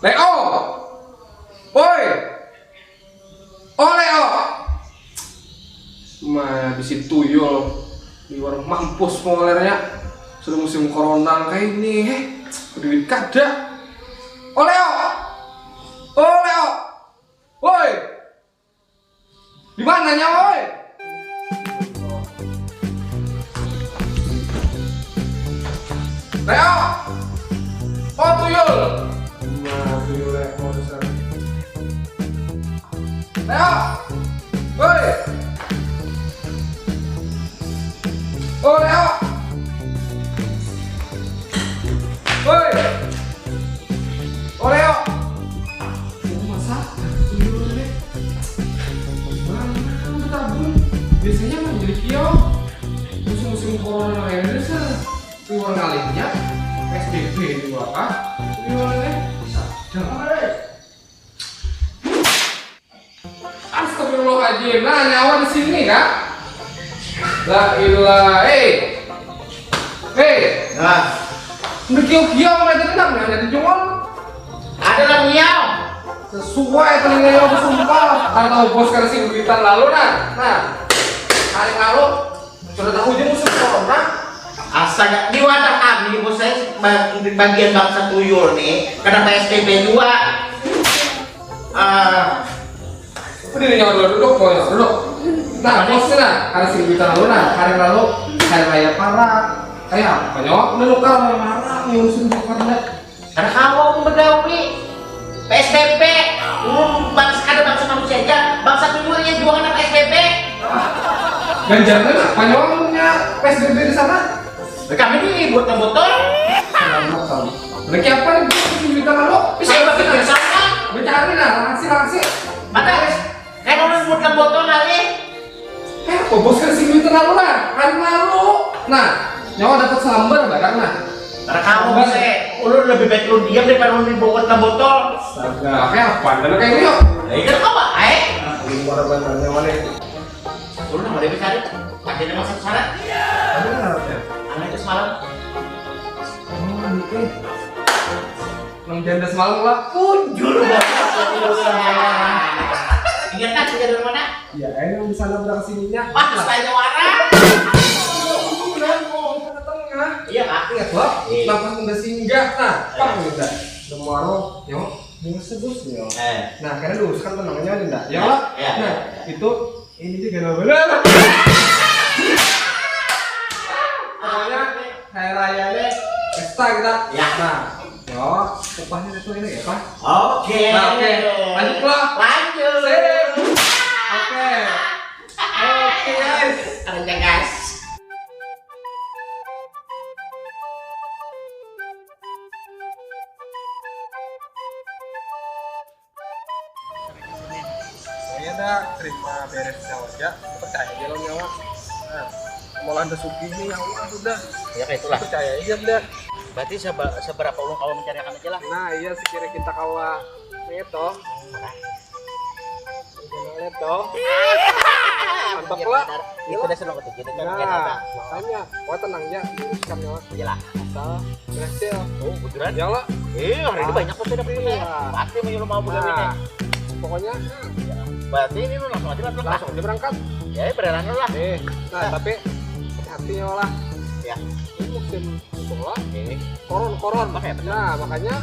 Leo, woi, oh Leo, mah bisi tuyul di warung mampus molernya. Sudah musim corona kayak ini, duit kada. Oh Leo, woi, di mana nya woi? Leo, oh tuyul. Nah, tuyul Leo besar. Leo, woi, oh Leo, woi, oh Leo. Oh masak, tuyul deh. Mana tabung? Biasanya mah jadi kios. Musim-musim corona kayak ini sih. Tuyul ngalinya SBB itu apa? Tuyulnya sadar. Astagfirullahaladzim, nah nyawa di sini kak? La ilah, Nah, udah kiau-kiau mereka tenang nih, ada di Jongol. ada lah miau. Sesuai telinga yang bersumpah. Kalau tahu bos kan sih duitan lalu nah, hari lalu sudah tahu aja musim corona. Astaga, di wadah kami bos saya bagian bangsa tuyul nih, karena PSBB 2. Berdiri nyawa duduk, duduk. Nah, bosnya nah, hari sih duitan lalu hari lalu hari raya parah. Kayak apa nyawa? Udah nukar marah yang musim corona. Karena kamu bergauli PSBB, ada bangsa manusia aja, bangsa tuyulnya juga kena PSBB. Ganjarnya apa nyawa punya PSBB di sana? Kami ini botol-botol. Selamat tahun. Lagi apa nih? Duitan lalu? Saya bagi bersama. Bercari nah, langsir. Mana? Kayak orang botol-botol kali. Apa bos kasih duitan lalu nah? Hari lalu. Nah, nyawa dapat selambar barang nah. Karena kamu bisa, lu lebih baik lu diam daripada lu botol-botol. Astaga, kayak apa? Dan kayak ini yuk. Lah ini kan apa? Ini warna bantalnya mana? Lu nama dia cari. Pakai nama satu syarat. Ada nggak ya? Anak itu semalam. Oh, ini. Nang janda semalam lah. Punjul ingat kan kerja dari mana? Ya, ini di sana berangkat sininya. Pas tanya warna. Tengah. Iya kak. Ingat loh, Iya. nafas udah singgah. Nah, pak kita. Demaro, yo, dengan sedus yo. Nah, karena dulu kan namanya Linda. Ya lah. Iya. Nah, itu ini juga benar. Pokoknya hari rayanya pesta kita. Ya. Nah, yo, upahnya itu ini ya pak. Oke. Nah, oke, lanjutlah. Lanjut. Sip. Oke. Oke guys. Kerja guys. Saya dah terima beres aja, percaya aja lo nyawa. Nah, mau lantas suginya nyawa sudah. Ya kayak itulah. Percaya aja dah. Berarti seberapa ulung kalau mencari akan aja lah. Nah iya sekira kita kawa neto. Neto. Mantap lah. Itu udah seneng ketik gitu kan. Nah, makanya, wah tenang ya, uruskan nyawa. Iyalah. Asal berhasil. Oh, beneran? Ya lah. Hari ini banyak kok sudah punya. Pasti mau begawe Nah, pokoknya Berarti ini lu langsung aja lah. langsung aja berangkat. Ya beneran lah. Nah tapi hati-hati nyawa lah. Ya. Ini musim bola. Oke. Koron. Pakai apa? Nah makanya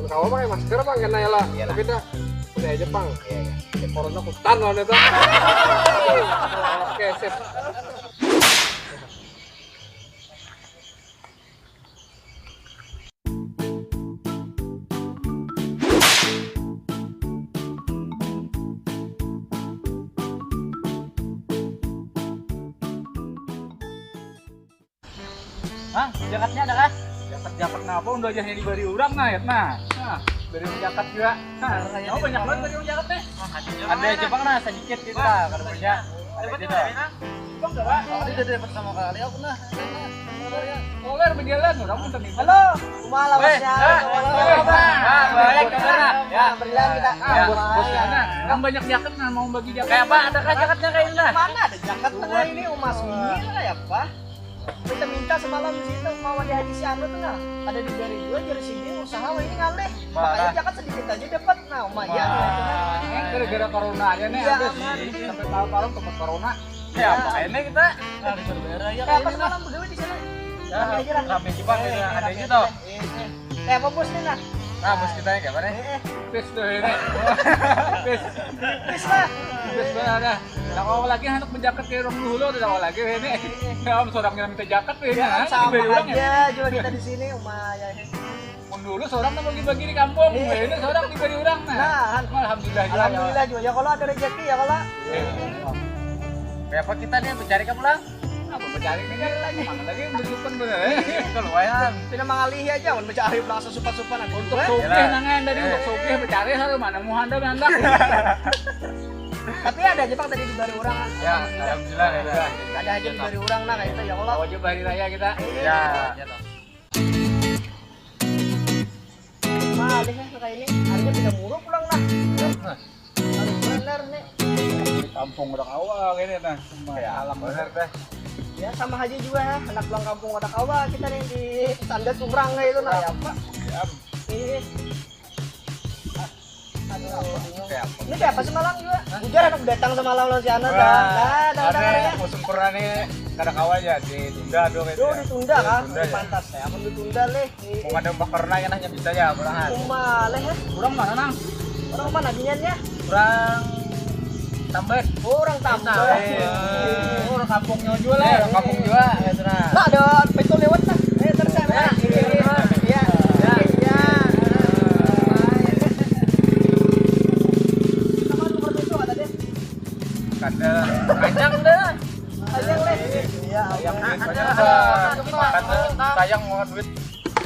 kalau pakai masker bang kena ya lah. Iyalah. Tapi dah udah aja bang. Iya. Corona hutan loh itu. Oke sip. Hah? Jakatnya ada kah? Jakat ngapa udah aja yang diberi urang nah ya nah. Nah, beri jakat juga. Nah, oh banyak banget beri jakatnya. Ada Jepang nah sedikit gitu lah kalau punya. Ada gitu. Bang enggak, Pak? Oh, dia dapat sama kali aku nah. Oler berjalan udah muntah nih. Halo, kumaha Mas ya? Baik kabarnya. Ya, berjalan kita. Bos sana. Kan banyak jaket nah mau bagi jaket. Kayak apa? Ada jakatnya kayak ini nah. Mana ada jaket tengah ini Mas Mil ya, Pak? Kita minta semalam di situ mau ada hadis anu tuh nah. Ada di dari dua jadi sini usaha wah ini ngaleh. Makanya jakat sedikit aja dapat. Nah, lumayan ya. Gara-gara corona aja nih Iya, ada aman. sih. Sampai tahu-tahu tempat corona. Ya, makanya kita nggak berbeda ya Kayak pas malam berdua di sana. Ya, Rame aja lah. rame juga ada aja tuh. Kayak apa bos nih nah? Nah, bos kita yang kayak mana? Pes tuh ini. Pes. Bis lah. Pes ada. Nah, kalau lagi hendak menjaket ke orang dulu udah kalau lagi ini. Ya, om seorang yang minta jaket tuh Ya, ini. sama Diberi orang aja jual kita di sini lumayan. Pun dulu seorang tuh bagi-bagi di kampung. Ini seorang diberi orang nah. Alhamdulillah juga. Alhamdulillah juga ya kalau ada rezeki ya kalau. Kayak apa kita nih mencari kamu lang? Apa mencari ini kan lagi? Mana lagi berjupan bener ya? Kalau wayang. Tidak mengalih aja, mau mencari belakang supan-supan nanti. Untuk sopir nangan tadi untuk sopir mencari harus mana mau handal nandak. Tapi ada aja bang tadi di bari orang. Ya, alhamdulillah ya. Ada aja di bari orang nah kayak itu ya Allah. Wajib hari raya kita. Ya. Malih ya kayak ini. Harusnya tidak murah pulang lah. Harus benar nih. Kampung udah awal ini nah. Ya alam bener teh. Ya sama aja juga ya. Anak pulang kampung ada kawa kita nih di standar Sumrang kayak itu nah ya Pak. Iya. Ini kayak apa semalam juga? Hujan anak datang semalam lo si Ana dah. Dah ya. Musim pernah nih kada kawa aja ditunda dong itu. Ditunda kan? Pantas ya. Akan ditunda leh. Mau ada bakarna yang hanya bisa ya belahan. Kumaleh ya. Kurang mana nang? Orang mana dinyannya? Kurang Tamben. Orang tambah. Orang kampungnya juga lah. Orang kampung juga ya tenang. Nah, ada betul lewat lah. Terus saya. Iya. Iya. Sama nomor itu ada deh. Kada panjang dah. Sayang leh. Iya, Yang ada. kada sayang mau duit.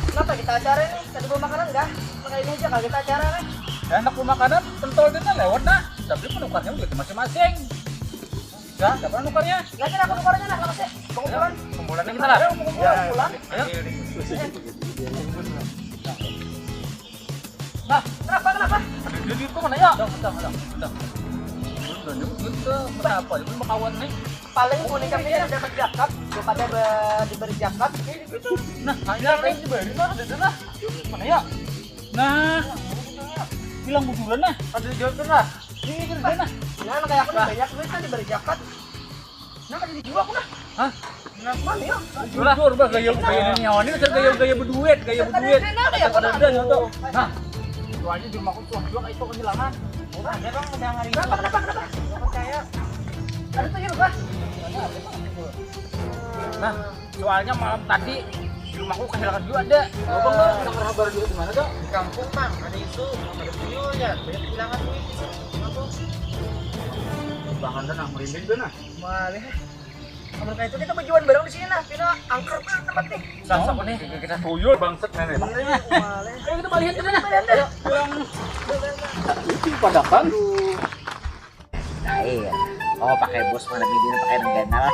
Kenapa kita acara nih? Tadi bawa makanan enggak? Pakai ini aja kalau kita acara nih. Enak makanan pentol kita lewat nah. Tapi penukarnya duit masing-masing. Ya, siapa nukarnya? Nanti aku nukarnya nah, langsung sih. Pengumpulan. Pengumpulannya kita lah. Pengumpulan. Ayo. Nah, kenapa? Ada duit kok mana ya? Udah. Kenapa? Itu bakawan nih. Paling unik kami dapat zakat, daripada diberi zakat. Nah, hanya yang diberi mah ada lah. Mana ya? Nah, bilang bujuran nah. Ada jawab lah. Ini kerja nah. Nah, kayak aku nih banyak duit kan diberi zakat. Nah, kan dijual aku nah. Hah? Nah, mana ya? Jujur bah gaya nyawa ini kan gaya berduit. Ada tuh. Nah, itu aja di rumahku tuh juga itu kehilangan. Ada bang, udah hari ini. Kenapa? Gak percaya. Ada tuh ya, Pak. Nah, soalnya malam tadi di rumahku kehilangan juga ada. Bang, ada kabar juga di mana tuh? Di kampung bang, ada isu, ada tuyulnya, banyak kehilangan duit. Bangan dan merinding tuh nah. Malih. Kamu kayak itu kita berjualan barang di sini nah, kita angker banget tempat nih. Sama nih kita tuyul bangsat nenek. Malih. Ayo kita balikin tuh nah. Yang padakan. Nah, iya. Oh, pakai bos mana ini pakai nengganal.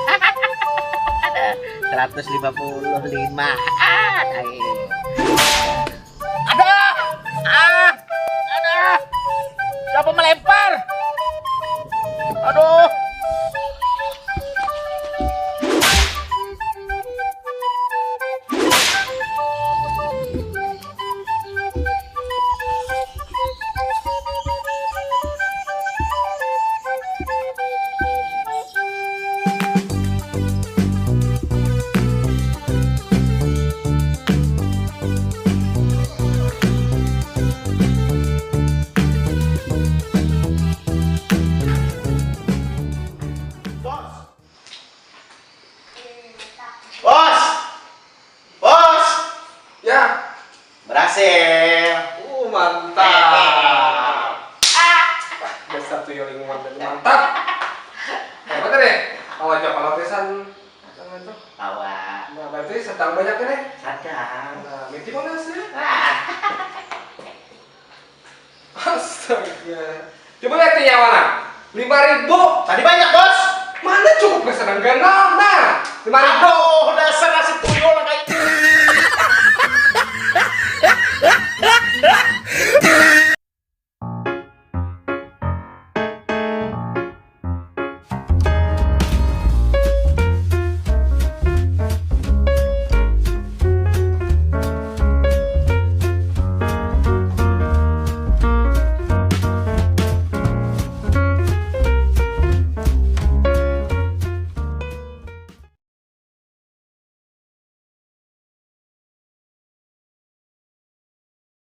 Ada 155. Ada. Siapa melempar? Aduh. Bos! Ya, Berhasil. mantap. Dasar tuyul yang mantap. Apa deh? Awal aja kalau tesan itu. Awak. Nah, berarti sedang banyak kan? Sadar. Nah, meti mana sih? Astaga. Coba lihat yang mana? 5.000. Tadi banyak bos. Mana cukup pesanan ganal? Nah, 5.000. Aduh, dasar